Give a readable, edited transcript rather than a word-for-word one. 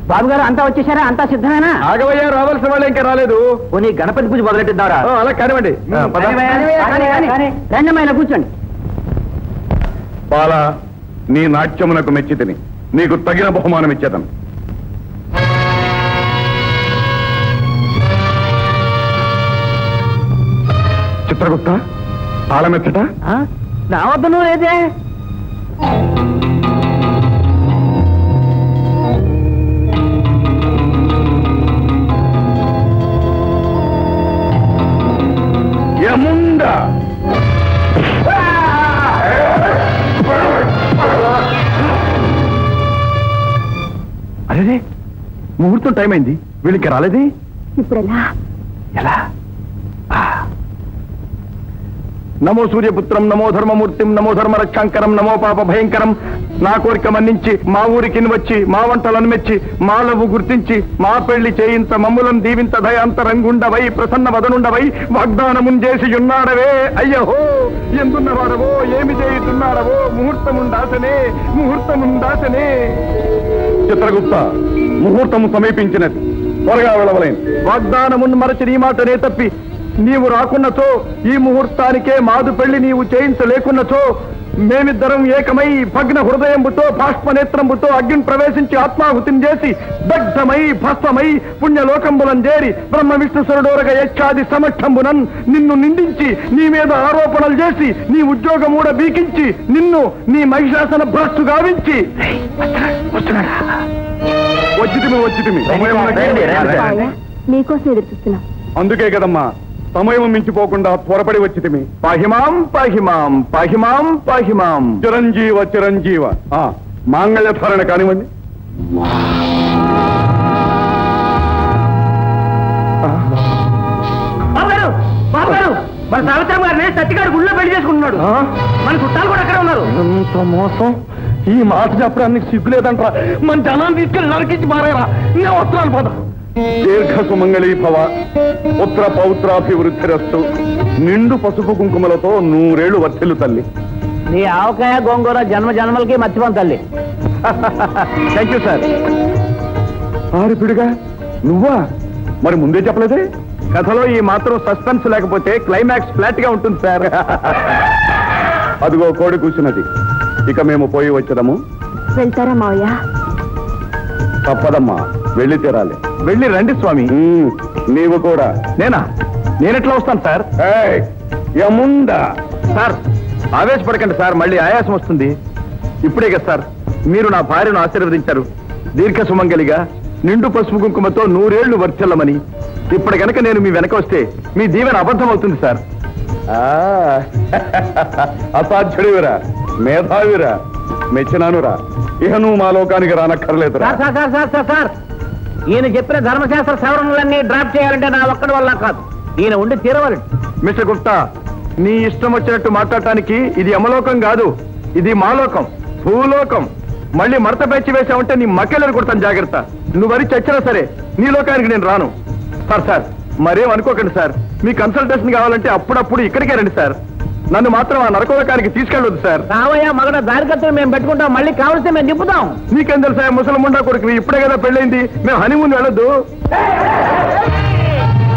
బాబు గారు అంతా వచ్చేసారా? అంతా సిద్ధమేనా? ఆగవయ్యా, రావాల్సిన వాళ్ళు ఇంకా రాలేదు. పోనీ గణపతి పూజ మొదలెట్టిద్దారా? అలా కానివ్వండి. రండమ్మాయిలా కూర్చోండి. బాల, నీ నాట్యమునకు మెచ్చితిని. నీకు తగిన బహుమానం ఇచ్చేదను. చిత్రగుప్త, తాళమెచ్చట నా వద్దను లేదే. యముండా, అదే ముహూర్తం టైం అయింది, వీళ్ళకి రాలేదే. ఇప్పుడు ఎలా? నమో సూర్యపుత్రం, నమో ధర్మమూర్తిం, నమో ధర్మ రక్షాంకరం, నమో పాప భయంకరం. నా కోరిక మన్నించి మా ఊరికి వచ్చి మా వంటలను మెచ్చి మా లవ్వు గుర్తించి మా పెళ్లి చేయింత మమ్ములను దీవింత దయాంతరంగుండవై ప్రసన్న వదనుండవై వాగ్దానమున్ చేసి ఉన్నాడవే. అయ్యహో, ఎందున్నవాడవో, ఏమి చేయుతున్నాడవో, ముహూర్తముందాసనే, ముహూర్తముందాసనే. చిత్రగుప్త, ముహూర్తము సమీపించినది, త్వరగా వెళ్ళవలేను. వాగ్దానమున్ మరచి నీ మాటనే తప్పి నీవు రాకున్నచో, ఈ ముహూర్తానికే మాదు పెళ్లి నీవు చేయించలేకున్నచో, మేమిద్దరం ఏకమై భగ్న హృదయంబుతో బాష్పనేత్రంబుతో అగ్ని ప్రవేశించి ఆత్మాహుతిని చేసి దగ్ధమై భస్మమై పుణ్యలోకంబులం చేరి బ్రహ్మ విష్ణుస్వరుడోరగ యక్షాది సమక్షంబునన్ నిన్ను నిందించి నీ మీద ఆరోపణలు చేసి నీ ఉద్యోగమూడ బీకించి నిన్ను నీ మహిషాసన భ్రష్టు గావించి వచ్చితిమి. నీకోసం ఎదురు చూస్తున్నా. అందుకే కదమ్మా సమయం మించిపోకుండా త్వరపడి వచ్చితిమి. పాహిమాం పాహిమాం పాహిమాం పాహిమాం. చిరంజీవ చిరంజీవ. మాంగళ్యధారణ కానివ్వండి. మన సావిత్రం గారిని సత్తిగాడు గుళ్ళో పెళ్లి చేసుకుంటున్నాడు. మన చుట్టాలు కూడా అక్కడే ఉన్నారు. ఎంత మోసం! ఈ మాట చెప్పడానికి సిగ్గులేదంటారా? మన జనాన్ని తీసుకెళ్ళి నరికించి మారేరా. నేను వస్త్రాలు పోదా. దీర్ఘ సుమంగళీ భవ, పుత్ర పౌత్రాభివృద్ధిరస్తు. నిండు పసుపు కుంకుమలతో 100 ఏళ్లు వర్ధిల్లు తల్లి. నీ ఆవకాయ గోంగూర జన్మ జన్మలకి మర్చిపోను తల్లి. Thank you sir. ఆరిపిడిగా నువ్వా? మరి ముందే చెప్పలేదే. కథలో ఈ మాత్రం సస్పెన్స్ లేకపోతే క్లైమాక్స్ ఫ్లాట్ గా ఉంటుంది సార్. అదిగో కోడి కూర్చున్నది. ఇక మేము పోయి వచ్చదము. వెళ్తారా మావయ్య? తప్పదమ్మా, వెళ్ళి తీరాలి. వెళ్ళి రండి స్వామి. నీవు కూడా. నేనెట్లా వస్తాను సార్? యముండా. సార్ ఆవేశపడకండి సార్, మళ్ళీ ఆయాసం వస్తుంది. ఇప్పుడే కదా సార్ మీరు నా భార్యను ఆశీర్వదించారు, దీర్ఘ సుమంగలిగా నిండు పసుపు కుంకుమతో 100 ఏళ్లు వర్చెల్లమని. ఇప్పుడు కనుక నేను మీ వెనక వస్తే మీ దీవెన అబద్ధం అవుతుంది సార్. అసాధ్యుడివిరా, మేధావిరా, మెచ్చినానురా. ఇహ నువ్వు మా లోకానికి రానక్కర్లేదురా. సార్, ఈయన చెప్పిన ధర్మశాస్త్ర సవరణలన్నీ డ్రాప్ చేయాలంటే నా ఒక్కడి వల్ల కాదు, ఈయన ఉండి తీరవాలండి. మిస్టర్ గుప్తా, నీ ఇష్టం వచ్చినట్టు మాట్లాడటానికి ఇది యమలోకం కాదు, ఇది మాలోకం, భూలోకం. మళ్ళీ మడత పెంచి వేసామంటే నీ మక్కెళ్ళని కొడతాను, జాగ్రత్త. నువ్వు వరి చచ్చినా సరే నీ లోకానికి నేను రాను. సార్ మరేం అనుకోకండి సార్, మీ కన్సల్టేషన్ కావాలంటే అప్పుడప్పుడు ఇక్కడికే రండి సార్. నన్ను మాత్రం ఆ నరకోలోకానికి తీసుకెళ్ళొద్దు సార్. రావయ్యా మగడ, దారికత్వం మేము పెట్టుకుంటాం, మళ్ళీ కావలిస్తే మేము దింపుతాం. నీకేం తెలుసా ముసలముండా కొడుకు, ఇప్పుడే కదా పెళ్ళైంది, మేము హనీమూన్ వెళ్ళొద్దు.